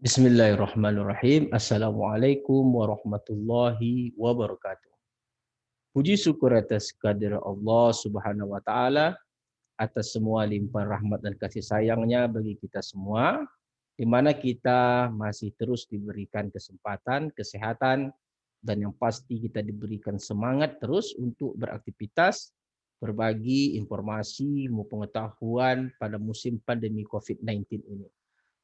Bismillahirrahmanirrahim. Assalamualaikum warahmatullahi wabarakatuh. Puji syukur atas kehadirat Allah Subhanahu wa taala atas semua limpahan rahmat dan kasih sayangnya bagi kita semua, di mana kita masih terus diberikan kesempatan, kesehatan, dan yang pasti kita diberikan semangat terus untuk beraktivitas, berbagi informasi, ilmu pengetahuan pada musim pandemi COVID-19 ini.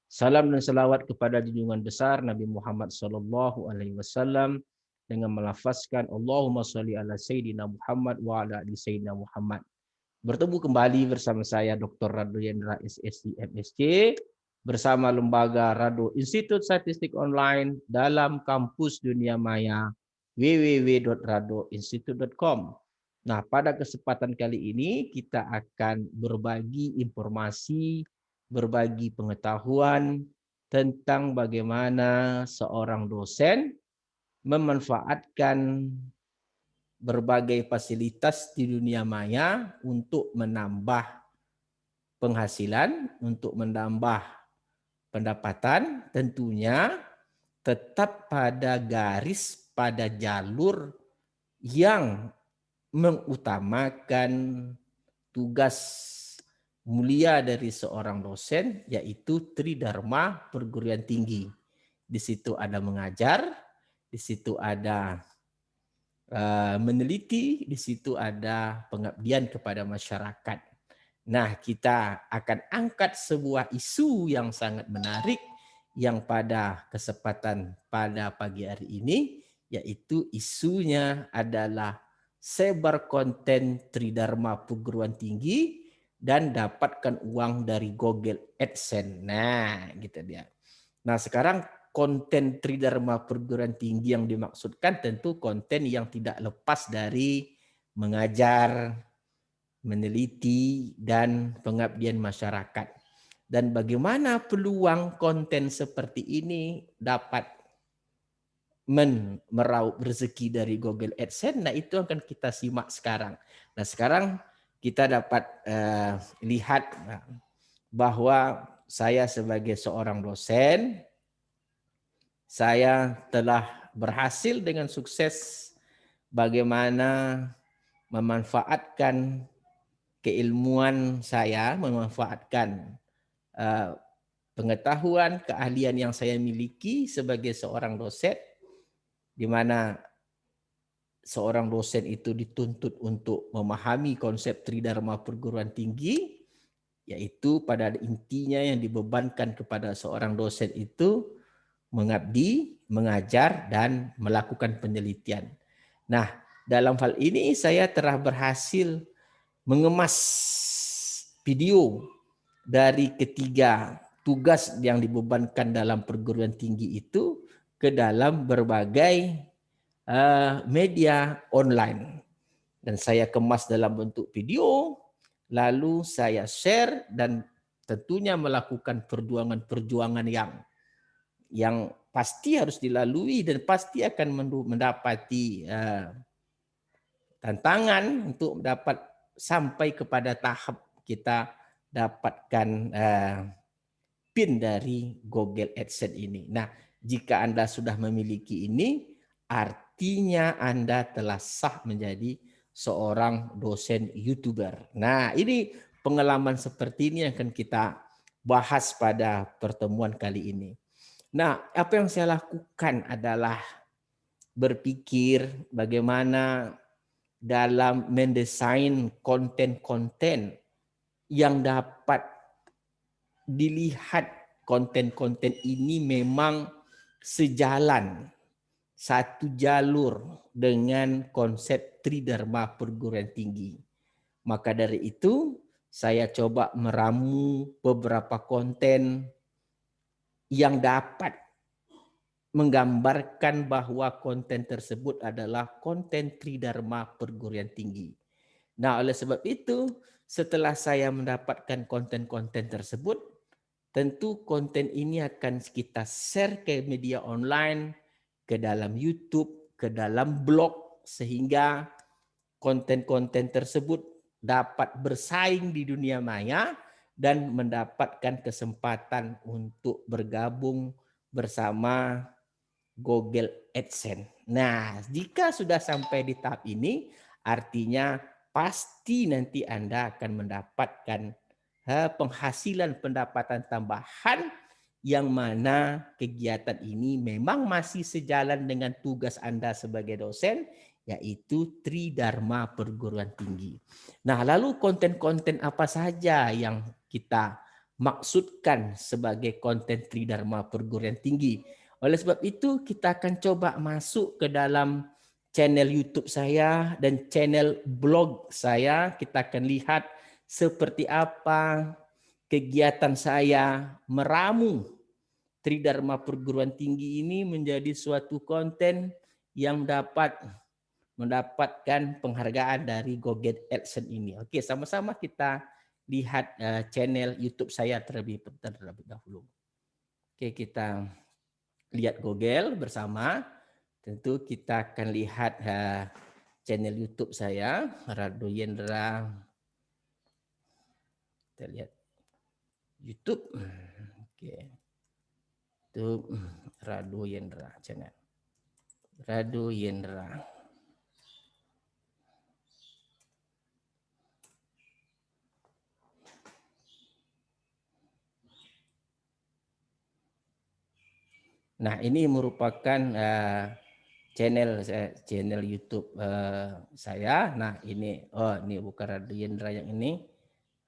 Salam dan salawat kepada junjungan besar Nabi Muhammad sallallahu alaihi wasallam dengan melafazkan Allahumma sholli ala sayyidina Muhammad wa ala ali sayyidina Muhammad. Bertemu kembali bersama saya Dr. Rado Yendra SSC MSc bersama lembaga Rado Institut Statistik Online dalam kampus dunia maya www.radoinstitute.com. Nah, pada kesempatan kali ini kita akan berbagi informasi, berbagi pengetahuan tentang bagaimana seorang dosen memanfaatkan berbagai fasilitas di dunia maya untuk menambah penghasilan, untuk menambah pendapatan, tentunya tetap pada garis, pada jalur yang mengutamakan tugas mulia dari seorang dosen, yaitu Tridharma perguruan tinggi. Di situ ada mengajar, di situ ada meneliti, di situ ada pengabdian kepada masyarakat. Nah, kita akan angkat sebuah isu yang sangat menarik yang pada kesempatan pada pagi hari ini, yaitu isunya adalah sebar konten Tridharma perguruan tinggi dan dapatkan uang dari Google AdSense. Nah, gitu dia. Nah, sekarang konten Tridharma perguruan tinggi yang dimaksudkan tentu konten yang tidak lepas dari mengajar, meneliti, dan pengabdian masyarakat. Dan bagaimana peluang konten seperti ini dapat meraup rezeki dari Google AdSense? Nah, itu akan kita simak sekarang. Nah, sekarang kita dapat lihat bahwa saya sebagai seorang dosen, saya telah berhasil dengan sukses bagaimana memanfaatkan keilmuan saya, memanfaatkan pengetahuan, keahlian yang saya miliki sebagai seorang dosen, di mana seorang dosen itu dituntut untuk memahami konsep Tridharma perguruan tinggi, yaitu pada intinya yang dibebankan kepada seorang dosen itu mengabdi, mengajar, dan melakukan penelitian. Nah, dalam hal ini saya telah berhasil mengemas video dari ketiga tugas yang dibebankan dalam perguruan tinggi itu ke dalam berbagai media online. Dan saya kemas dalam bentuk video, lalu saya share dan tentunya melakukan perjuangan-perjuangan yang pasti harus dilalui dan pasti akan mendapati tantangan untuk dapat sampai kepada tahap kita dapatkan PIN dari Google AdSense ini. Nah, jika Anda sudah memiliki ini, artinya Anda telah sah menjadi seorang dosen YouTuber. Nah, ini pengalaman seperti ini yang akan kita bahas pada pertemuan kali ini. Nah, apa yang saya lakukan adalah berpikir bagaimana dalam mendesain konten-konten yang dapat dilihat konten-konten ini memang sejalan, satu jalur dengan konsep Tridharma perguruan tinggi. Maka dari itu saya coba meramu beberapa konten yang dapat menggambarkan bahwa konten tersebut adalah konten Tridharma perguruan tinggi. Nah, oleh sebab itu, setelah saya mendapatkan konten-konten tersebut, tentu konten ini akan kita share ke media online, ke dalam YouTube, ke dalam blog, sehingga konten-konten tersebut dapat bersaing di dunia maya dan mendapatkan kesempatan untuk bergabung bersama Google AdSense. Nah, jika sudah sampai di tahap ini, artinya pasti nanti Anda akan mendapatkan penghasilan pendapatan tambahan yang mana kegiatan ini memang masih sejalan dengan tugas Anda sebagai dosen, yaitu Tridharma Perguruan Tinggi. Nah, lalu konten-konten apa saja yang kita maksudkan sebagai konten Tridharma Perguruan Tinggi? Oleh sebab itu, kita akan coba masuk ke dalam channel YouTube saya dan channel blog saya. Kita akan lihat seperti apa kegiatan saya meramu Tridharma Perguruan Tinggi ini menjadi suatu konten yang dapat mendapatkan penghargaan dari Google AdSense ini. Oke, sama-sama kita lihat channel YouTube saya terlebih dahulu. Oke, kita lihat Google bersama. Tentu kita akan lihat channel YouTube saya, Rado Yendra. Kita lihat YouTube. Oke. Itu Rado Yendra channel. Rado Yendra. Nah, ini merupakan channel YouTube saya. Nah, ini bukan Rado Yendra yang ini.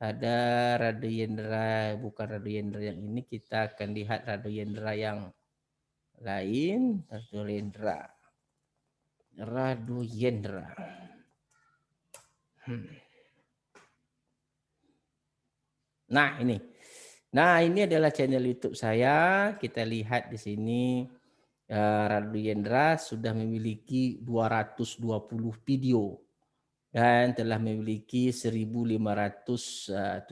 Ada Rado Yendra, bukan Rado Yendra yang ini. Kita akan lihat Rado Yendra yang lain. Rado Yendra. Nah, ini. Nah, ini adalah channel YouTube saya. Kita lihat di sini Rado Yendra sudah memiliki 220 video dan telah memiliki 1.570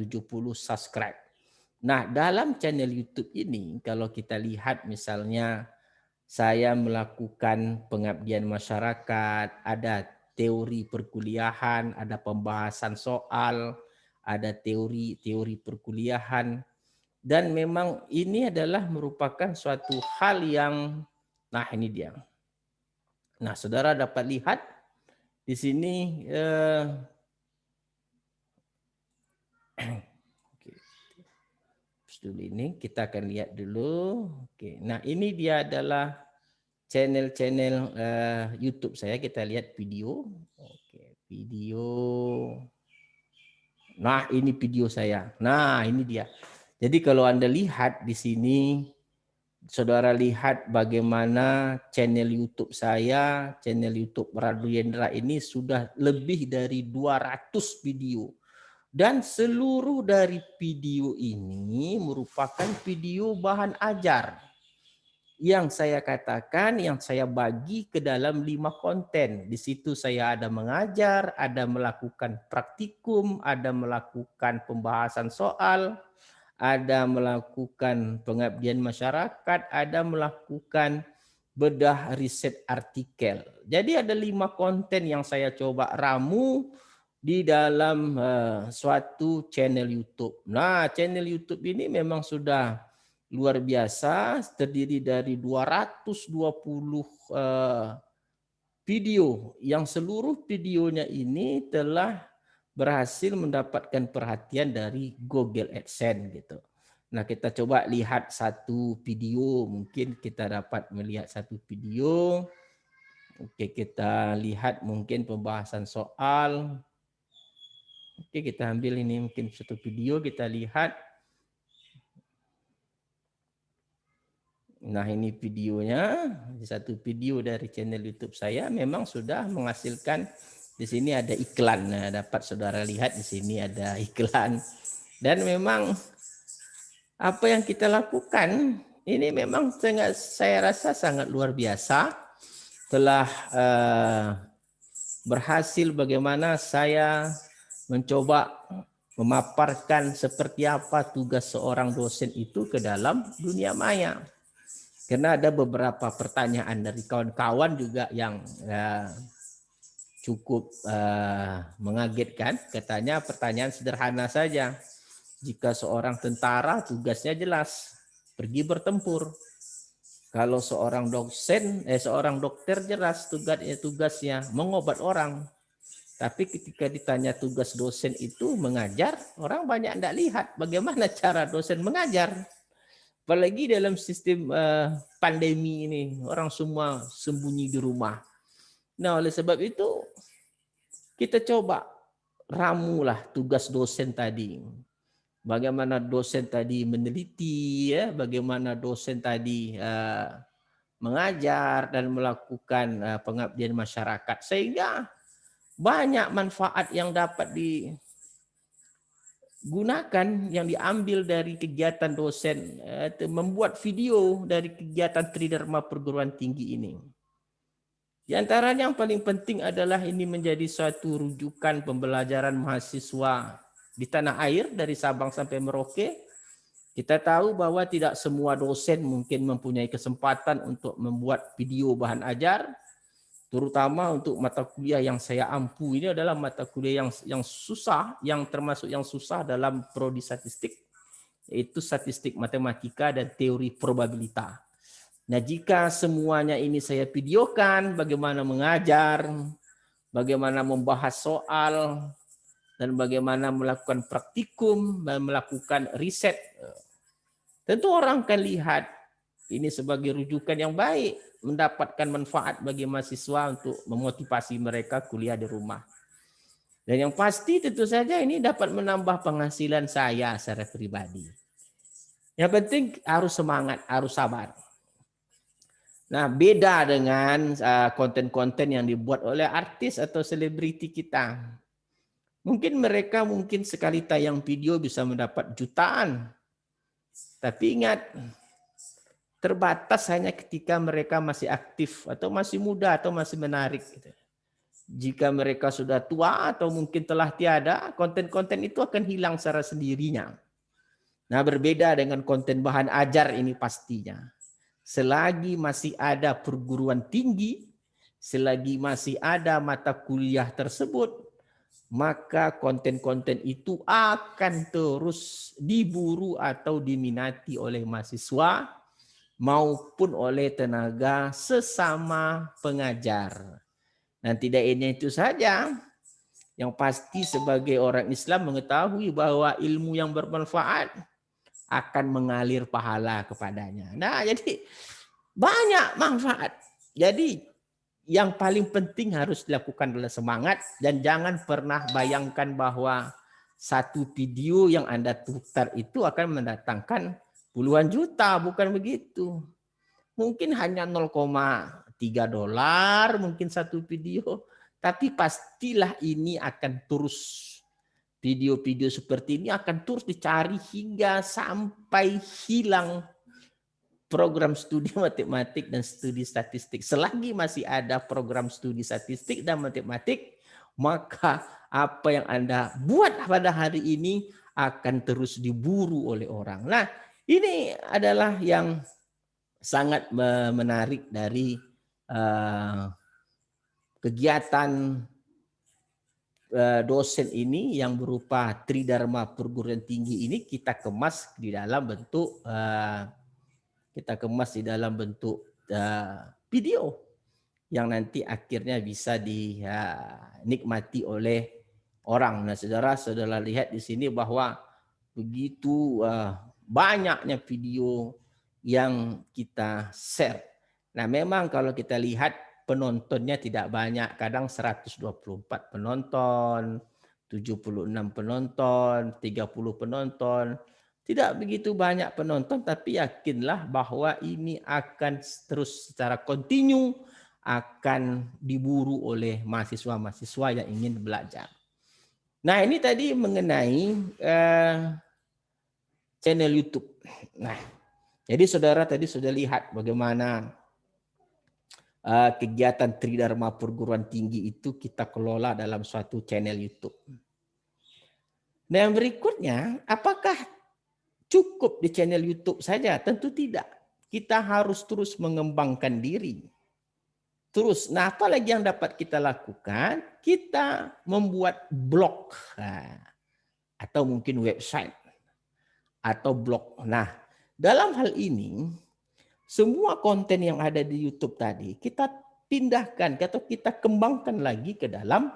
subscribe. Nah, dalam channel YouTube ini kalau kita lihat misalnya saya melakukan pengabdian masyarakat, ada teori perkuliahan, ada pembahasan soal, ada teori perkuliahan. Dan memang ini adalah merupakan suatu hal yang, nah ini dia. Nah, saudara dapat lihat di sini. Dulu ini kita akan lihat dulu. Oke, nah ini dia adalah channel YouTube saya. Kita lihat video. Oke, video. Nah, ini video saya. Nah, ini dia. Jadi kalau Anda lihat di sini, saudara lihat bagaimana channel YouTube saya, channel YouTube Rado Yendra ini sudah lebih dari 200 video. Dan seluruh dari video ini merupakan video bahan ajar. Yang saya katakan, yang saya bagi ke dalam 5 konten. Di situ saya ada mengajar, ada melakukan praktikum, ada melakukan pembahasan soal, ada melakukan pengabdian masyarakat, ada melakukan bedah riset artikel. Jadi ada 5 konten yang saya coba ramu di dalam suatu channel YouTube. Nah, channel YouTube ini memang sudah luar biasa, terdiri dari 220 video yang seluruh videonya ini telah berhasil mendapatkan perhatian dari Google AdSense gitu. Nah, kita coba lihat satu video, mungkin kita dapat melihat satu video. Oke, kita lihat mungkin pembahasan soal. Oke, kita ambil ini mungkin satu video, kita lihat. Nah, ini videonya, satu video dari channel YouTube saya memang sudah menghasilkan. Di sini ada iklan. Nah, dapat saudara lihat di sini ada iklan. Dan memang apa yang kita lakukan ini memang saya rasa sangat luar biasa. Telah berhasil bagaimana saya mencoba memaparkan seperti apa tugas seorang dosen itu ke dalam dunia maya. Karena ada beberapa pertanyaan dari kawan-kawan juga yang cukup mengagetkan. Katanya pertanyaan sederhana saja. Jika seorang tentara tugasnya jelas, pergi bertempur. Kalau seorang seorang dokter jelas tugasnya mengobat orang. Tapi ketika ditanya tugas dosen itu mengajar, orang banyak tidak lihat bagaimana cara dosen mengajar. Apalagi dalam sistem pandemi ini, orang semua sembunyi di rumah. Nah, oleh sebab itu kita coba ramulah tugas dosen tadi. Bagaimana dosen tadi meneliti, ya, bagaimana dosen tadi mengajar dan melakukan pengabdian masyarakat, sehingga banyak manfaat yang dapat digunakan, yang diambil dari kegiatan dosen, membuat video dari kegiatan Tridharma perguruan tinggi ini. Di antaranya yang paling penting adalah ini menjadi suatu rujukan pembelajaran mahasiswa di tanah air dari Sabang sampai Merauke. Kita tahu bahwa tidak semua dosen mungkin mempunyai kesempatan untuk membuat video bahan ajar, terutama untuk mata kuliah yang saya ampu. Ini adalah mata kuliah yang susah, yang termasuk yang susah dalam prodi statistik, yaitu statistik matematika dan teori probabilitas. Nah, jika semuanya ini saya videokan, bagaimana mengajar, bagaimana membahas soal, dan bagaimana melakukan praktikum, dan melakukan riset, tentu orang akan lihat ini sebagai rujukan yang baik, mendapatkan manfaat bagi mahasiswa untuk memotivasi mereka kuliah di rumah. Dan yang pasti tentu saja ini dapat menambah penghasilan saya secara pribadi. Yang penting harus semangat, harus sabar. Nah, beda dengan konten-konten yang dibuat oleh artis atau selebriti kita. Mungkin mereka sekali tayang video bisa mendapat jutaan. Tapi ingat, terbatas hanya ketika mereka masih aktif atau masih muda atau masih menarik. Jika mereka sudah tua atau mungkin telah tiada, konten-konten itu akan hilang secara sendirinya. Nah, berbeda dengan konten bahan ajar ini pastinya. Selagi masih ada perguruan tinggi, selagi masih ada mata kuliah tersebut, maka konten-konten itu akan terus diburu atau diminati oleh mahasiswa maupun oleh tenaga sesama pengajar. Dan tidak hanya itu saja, yang pasti sebagai orang Islam mengetahui bahwa ilmu yang bermanfaat akan mengalir pahala kepadanya. Nah, jadi banyak manfaat. Jadi yang paling penting harus dilakukan adalah semangat, dan jangan pernah bayangkan bahwa satu video yang Anda putar itu akan mendatangkan puluhan juta, bukan begitu. Mungkin hanya $0,3 mungkin satu video, tapi pastilah ini akan terus, video-video seperti ini akan terus dicari hingga sampai hilang program studi matematik dan studi statistik. Selagi masih ada program studi statistik dan matematik, maka apa yang Anda buat pada hari ini akan terus diburu oleh orang. Nah, ini adalah yang sangat menarik dari kegiatan dosen ini yang berupa Tridharma perguruan tinggi ini. Kita kemas di dalam bentuk video yang nanti akhirnya bisa dinikmati oleh orang. Nah, saudara-saudara lihat di sini bahwa begitu banyaknya video yang kita share. Nah, memang kalau kita lihat penontonnya tidak banyak, kadang 124 penonton, 76 penonton, 30 penonton. Tidak begitu banyak penonton, tapi yakinlah bahwa ini akan terus secara kontinu akan diburu oleh mahasiswa-mahasiswa yang ingin belajar. Nah, ini tadi mengenai channel YouTube. Nah, jadi saudara tadi sudah lihat bagaimana kegiatan Tridharma perguruan tinggi itu kita kelola dalam suatu channel YouTube. Nah, yang berikutnya, apakah cukup di channel YouTube saja? Tentu tidak. Kita harus terus mengembangkan diri. Terus, nah apa lagi yang dapat kita lakukan? Kita membuat blog atau mungkin website atau blog. Nah, dalam hal ini semua konten yang ada di YouTube tadi kita pindahkan atau kita kembangkan lagi ke dalam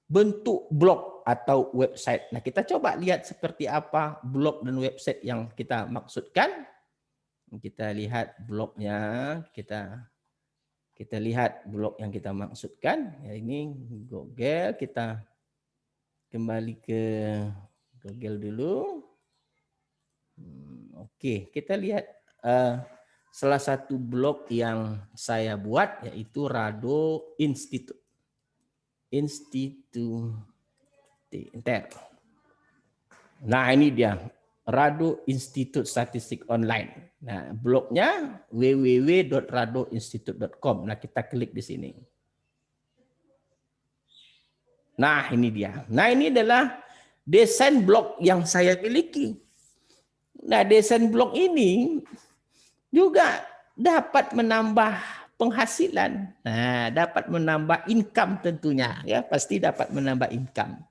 bentuk blog atau website. Nah, kita coba lihat seperti apa blog dan website yang kita maksudkan. Kita lihat blognya, kita lihat blog yang kita maksudkan. Ya, ini Google, kita kembali ke Google dulu. Oke, kita lihat salah satu blog yang saya buat yaitu Rado Institute. Nah, ini dia Rado Institute Statistik Online. Nah, blognya www.radoinstitute.com. Nah, kita klik di sini. Nah, ini dia. Nah, ini adalah desain blog yang saya miliki. Nah, desain blog ini juga dapat menambah penghasilan. Nah, dapat menambah income tentunya. Ya, pasti dapat menambah income.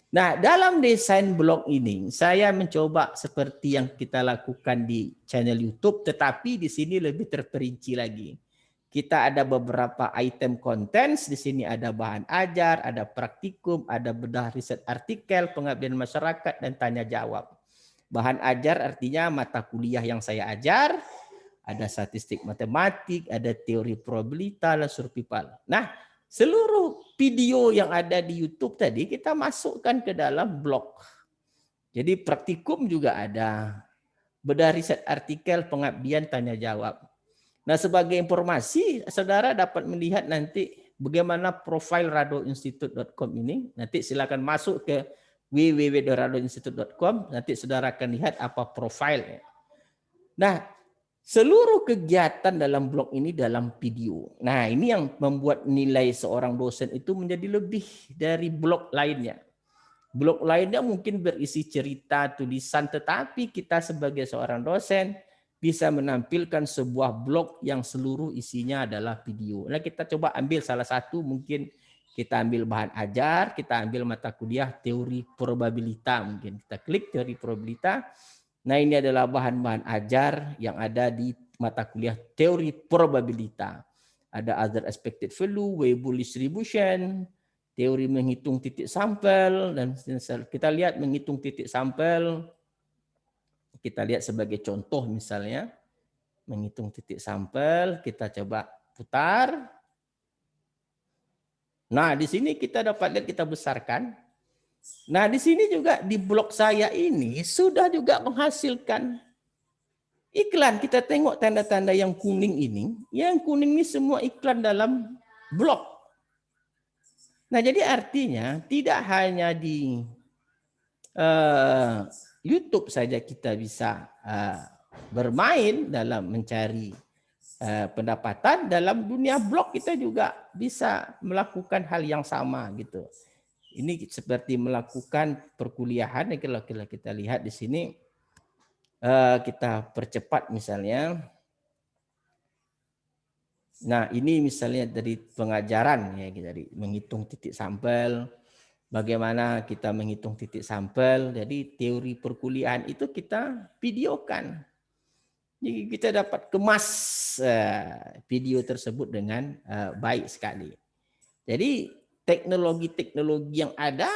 Nah, dalam desain blog ini, saya mencoba seperti yang kita lakukan di channel YouTube, tetapi di sini lebih terperinci lagi. Kita ada beberapa item contents, di sini ada bahan ajar, ada praktikum, ada bedah riset artikel, pengabdian masyarakat, dan tanya jawab. Bahan ajar artinya mata kuliah yang saya ajar, ada statistik matematik, ada teori probabilitas, dan survival. Nah, seluruh video yang ada di YouTube tadi kita masukkan ke dalam blog. Jadi praktikum juga ada, bedah riset artikel, pengabdian, tanya jawab. Nah, sebagai informasi, saudara dapat melihat nanti bagaimana profil radoinstitute.com ini. Nanti silakan masuk ke www.radoinstitute.com. Nanti saudara akan lihat apa profilnya. Nah, seluruh kegiatan dalam blog ini dalam video. Nah, ini yang membuat nilai seorang dosen itu menjadi lebih dari blog lainnya. Blog lainnya mungkin berisi cerita, tulisan, tetapi kita sebagai seorang dosen bisa menampilkan sebuah blog yang seluruh isinya adalah video. Nah, kita coba ambil salah satu, mungkin kita ambil bahan ajar, kita ambil mata kuliah teori probabilitas. Mungkin kita klik teori probabilitas. Nah, ini adalah bahan-bahan ajar yang ada di mata kuliah teori probabilitas. Ada other expected value, Weibull distribution, teori menghitung titik sampel, dan kita lihat menghitung titik sampel. Kita lihat sebagai contoh misalnya, menghitung titik sampel, kita coba putar. Nah, di sini kita dapat lihat, kita besarkan. Nah, di sini juga di blog saya ini sudah juga menghasilkan iklan. Kita tengok tanda-tanda yang kuning ini. Yang kuning ini semua iklan dalam blog. Nah, jadi artinya tidak hanya di YouTube saja kita bisa bermain dalam mencari pendapatan. Dalam dunia blog kita juga bisa melakukan hal yang sama gitu. Ini seperti melakukan perkuliahan. Kalau kita lihat di sini, kita percepat misalnya. Nah, ini misalnya dari pengajaran, ya, dari menghitung titik sampel, bagaimana kita menghitung titik sampel. Jadi teori perkuliahan itu kita videokan. Jadi kita dapat kemas video tersebut dengan baik sekali. Jadi teknologi-teknologi yang ada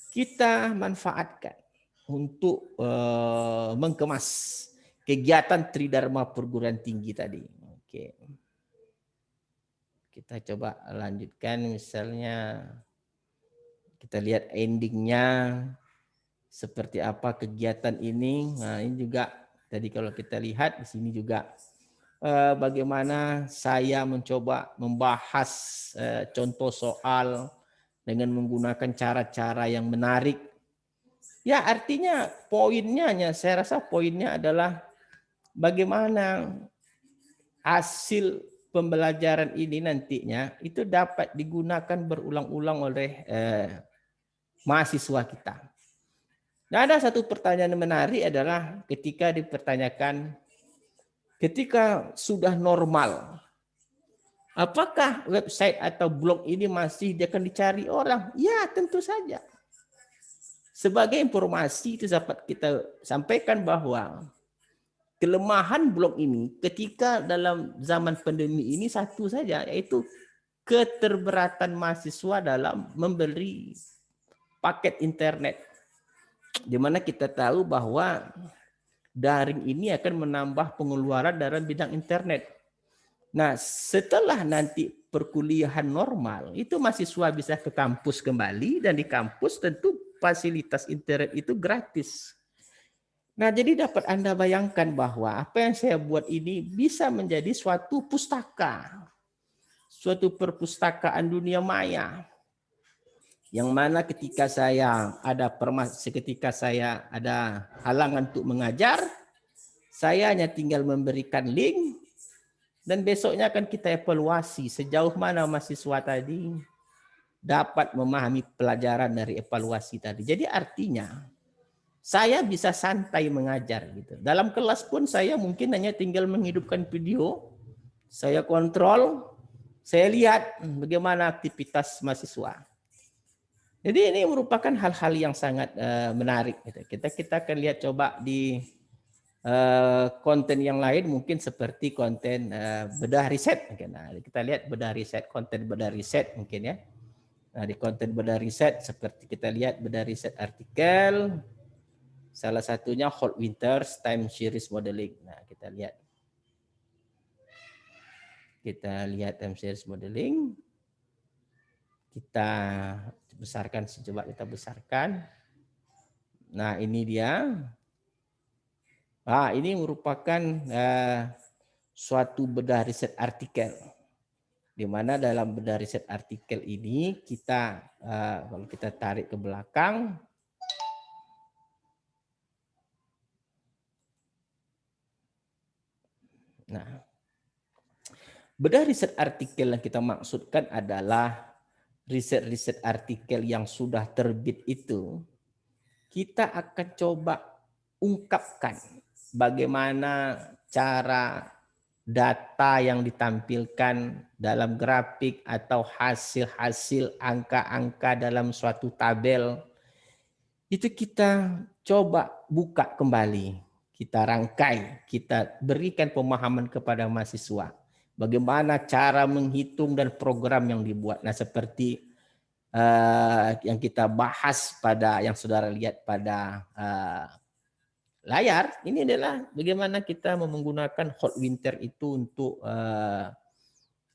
kita manfaatkan untuk mengemas kegiatan Tridharma Perguruan Tinggi tadi. Oke. Kita coba lanjutkan, misalnya kita lihat endingnya seperti apa kegiatan ini. Nah, ini juga tadi kalau kita lihat di sini juga bagaimana saya mencoba membahas contoh soal dengan menggunakan cara-cara yang menarik. Ya, artinya poinnya, saya rasa poinnya adalah bagaimana hasil pembelajaran ini nantinya itu dapat digunakan berulang-ulang oleh mahasiswa kita. Nah, ada satu pertanyaan yang menarik adalah ketika dipertanyakan, ketika sudah normal, apakah website atau blog ini masih akan dicari orang? Ya, tentu saja. Sebagai informasi itu dapat kita sampaikan bahwa kelemahan blog ini ketika dalam zaman pandemi ini satu saja, yaitu keterberatan mahasiswa dalam membeli paket internet. Di mana kita tahu bahwa daring ini akan menambah pengeluaran dalam bidang internet. Nah, setelah nanti perkuliahan normal, itu mahasiswa bisa ke kampus kembali, dan di kampus tentu fasilitas internet itu gratis. Nah, jadi dapat Anda bayangkan bahwa apa yang saya buat ini bisa menjadi suatu pustaka, suatu perpustakaan dunia maya, yang mana ketika saya ada halangan untuk mengajar, saya hanya tinggal memberikan link, dan besoknya akan kita evaluasi sejauh mana mahasiswa tadi dapat memahami pelajaran dari evaluasi tadi. Jadi artinya saya bisa santai mengajar gitu. Dalam kelas pun saya mungkin hanya tinggal menghidupkan video, saya kontrol, saya lihat bagaimana aktivitas mahasiswa. Jadi ini merupakan hal-hal yang sangat menarik. Gitu. Kita akan lihat coba di konten yang lain, mungkin seperti konten bedah riset. Nah, kita lihat bedah riset, konten bedah riset mungkin ya. Nah, di konten bedah riset seperti kita lihat bedah riset artikel. Salah satunya Hot Winters Time Series Modeling. Nah, kita lihat. Kita lihat time series modeling. Kita besarkan, coba kita besarkan. Nah, ini dia. Ini merupakan suatu bedah riset artikel. Di mana dalam bedah riset artikel ini kita, kalau kita tarik ke belakang, nah, bedah riset artikel yang kita maksudkan adalah riset-riset artikel yang sudah terbit itu, kita akan coba ungkapkan bagaimana cara data yang ditampilkan dalam grafik atau hasil-hasil angka-angka dalam suatu tabel, itu kita coba buka kembali, kita rangkai, kita berikan pemahaman kepada mahasiswa. Bagaimana cara menghitung dan program yang dibuat. Nah, seperti yang kita bahas pada, yang saudara lihat pada layar, ini adalah bagaimana kita menggunakan hot winter itu untuk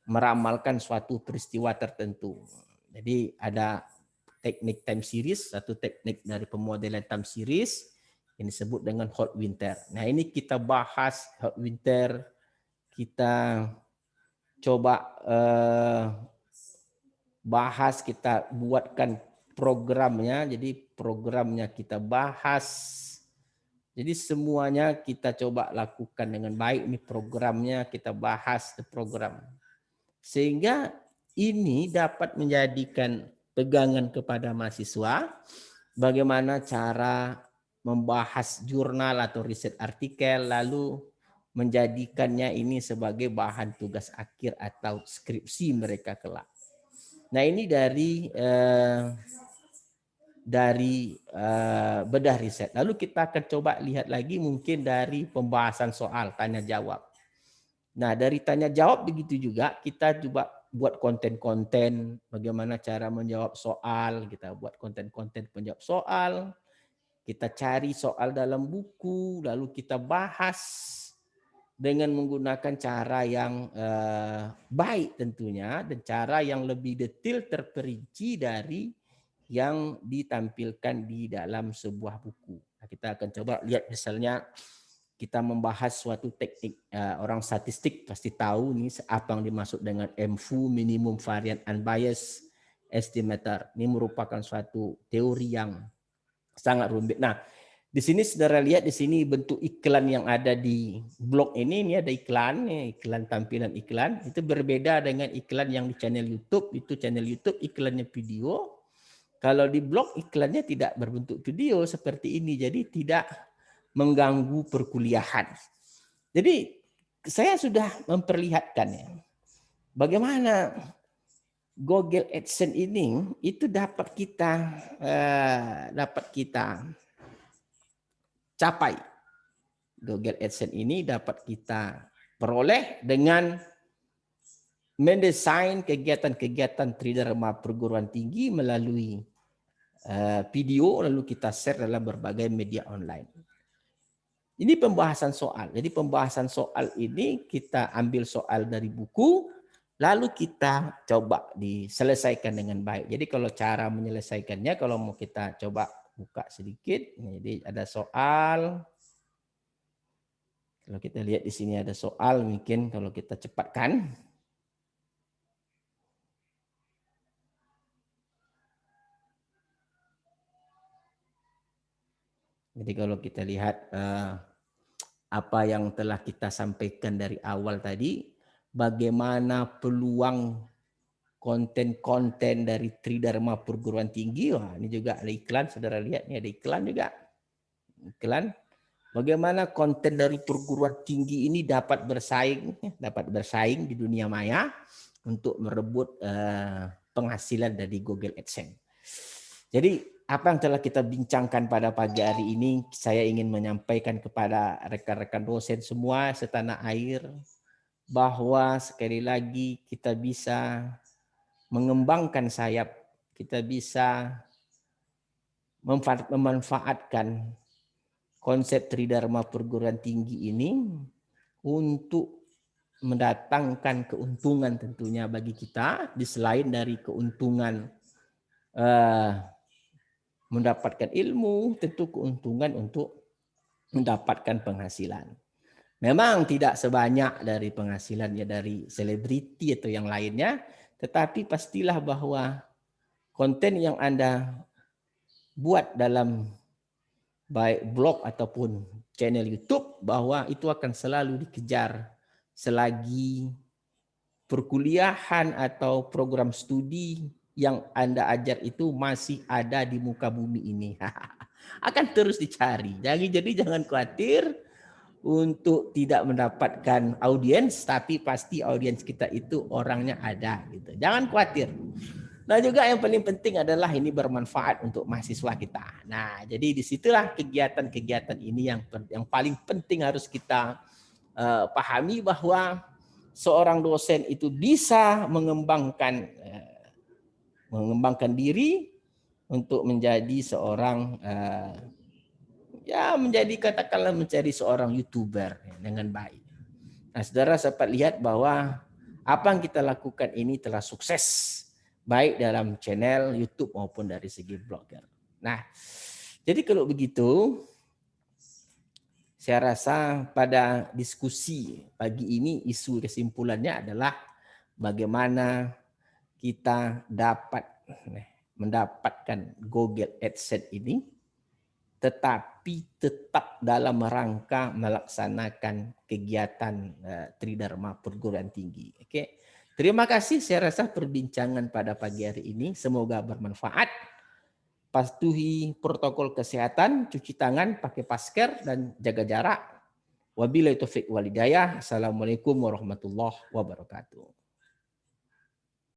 meramalkan suatu peristiwa tertentu. Jadi ada teknik time series, satu teknik dari pemodelan time series yang disebut dengan hot winter. Nah, ini kita bahas hot winter, kita coba bahas, kita buatkan programnya, jadi programnya kita bahas. Jadi semuanya kita coba lakukan dengan baik, ini programnya kita bahas di program. Sehingga ini dapat menjadikan pegangan kepada mahasiswa bagaimana cara membahas jurnal atau riset artikel, lalu menjadikannya ini sebagai bahan tugas akhir atau skripsi mereka kelak. Nah, ini dari bedah riset. Lalu kita akan coba lihat lagi mungkin dari pembahasan soal tanya jawab. Nah, dari tanya jawab begitu juga kita coba buat konten-konten bagaimana cara menjawab soal, kita buat konten-konten penjawab soal, kita cari soal dalam buku, lalu kita bahas dengan menggunakan cara yang baik tentunya, dan cara yang lebih detail terperinci dari yang ditampilkan di dalam sebuah buku. Nah, kita akan coba lihat misalnya kita membahas suatu teknik, orang statistik pasti tahu nih apa yang dimaksud dengan MFU, minimum variance unbiased estimator. Ini merupakan suatu teori yang sangat rumit. Nah, di sini saudara lihat di sini bentuk iklan yang ada di blog ini ada iklan, iklan tampilan iklan. Itu berbeda dengan iklan yang di channel YouTube. Itu channel YouTube iklannya video. Kalau di blog iklannya tidak berbentuk video seperti ini, jadi tidak mengganggu perkuliahan. Jadi saya sudah memperlihatkan ya, bagaimana Google AdSense ini itu dapat kita capai Google AdSense ini dapat kita peroleh dengan mendesain kegiatan-kegiatan Tridharma perguruan tinggi melalui video, lalu kita share dalam berbagai media online. Ini pembahasan soal. Jadi pembahasan soal ini kita ambil soal dari buku, lalu kita coba diselesaikan dengan baik. Jadi kalau cara menyelesaikannya, kalau mau kita coba buka sedikit. Jadi ada soal. Kalau kita lihat di sini ada soal, mungkin kalau kita cepatkan. Jadi kalau kita lihat apa yang telah kita sampaikan dari awal tadi, bagaimana peluang konten-konten dari Tridharma perguruan tinggi. Wah, ini juga ada iklan, saudara lihat ini ada iklan juga. Iklan. Bagaimana konten dari perguruan tinggi ini dapat bersaing di dunia maya untuk merebut penghasilan dari Google AdSense. Jadi apa yang telah kita bincangkan pada pagi hari ini, saya ingin menyampaikan kepada rekan-rekan dosen semua setanah air bahwa sekali lagi kita bisa mengembangkan sayap, kita bisa memanfaatkan konsep Tridharma perguruan tinggi ini untuk mendatangkan keuntungan tentunya bagi kita, di selain dari keuntungan mendapatkan ilmu, tentu keuntungan untuk mendapatkan penghasilan. Memang tidak sebanyak dari penghasilannya dari selebriti atau yang lainnya, tetapi pastilah bahwa konten yang Anda buat dalam baik blog ataupun channel YouTube, bahwa itu akan selalu dikejar selagi perkuliahan atau program studi yang Anda ajar itu masih ada di muka bumi ini. Akan terus dicari. Jadi jangan khawatir untuk tidak mendapatkan audiens, tapi pasti audiens kita itu orangnya ada gitu. Jangan khawatir. Nah juga yang paling penting adalah ini bermanfaat untuk mahasiswa kita. Nah jadi disitulah kegiatan-kegiatan ini yang paling penting harus kita pahami, bahwa seorang dosen itu bisa mengembangkan diri untuk menjadi seorang menjadi katakanlah menjadi seorang YouTuber dengan baik. Nah, saudara dapat lihat bahwa apa yang kita lakukan ini telah sukses baik dalam channel YouTube maupun dari segi blogger. Nah, jadi kalau begitu saya rasa pada diskusi pagi ini isu kesimpulannya adalah bagaimana kita dapat mendapatkan Google AdSense ini, tetapi tetap dalam rangka melaksanakan kegiatan Tridharma perguruan tinggi. Oke, terima kasih. Saya rasa perbincangan pada pagi hari ini semoga bermanfaat. Patuhi protokol kesehatan, cuci tangan, pakai masker, dan jaga jarak. Wabillahi taufiq wal hidayah. Assalamualaikum warahmatullahi wabarakatuh.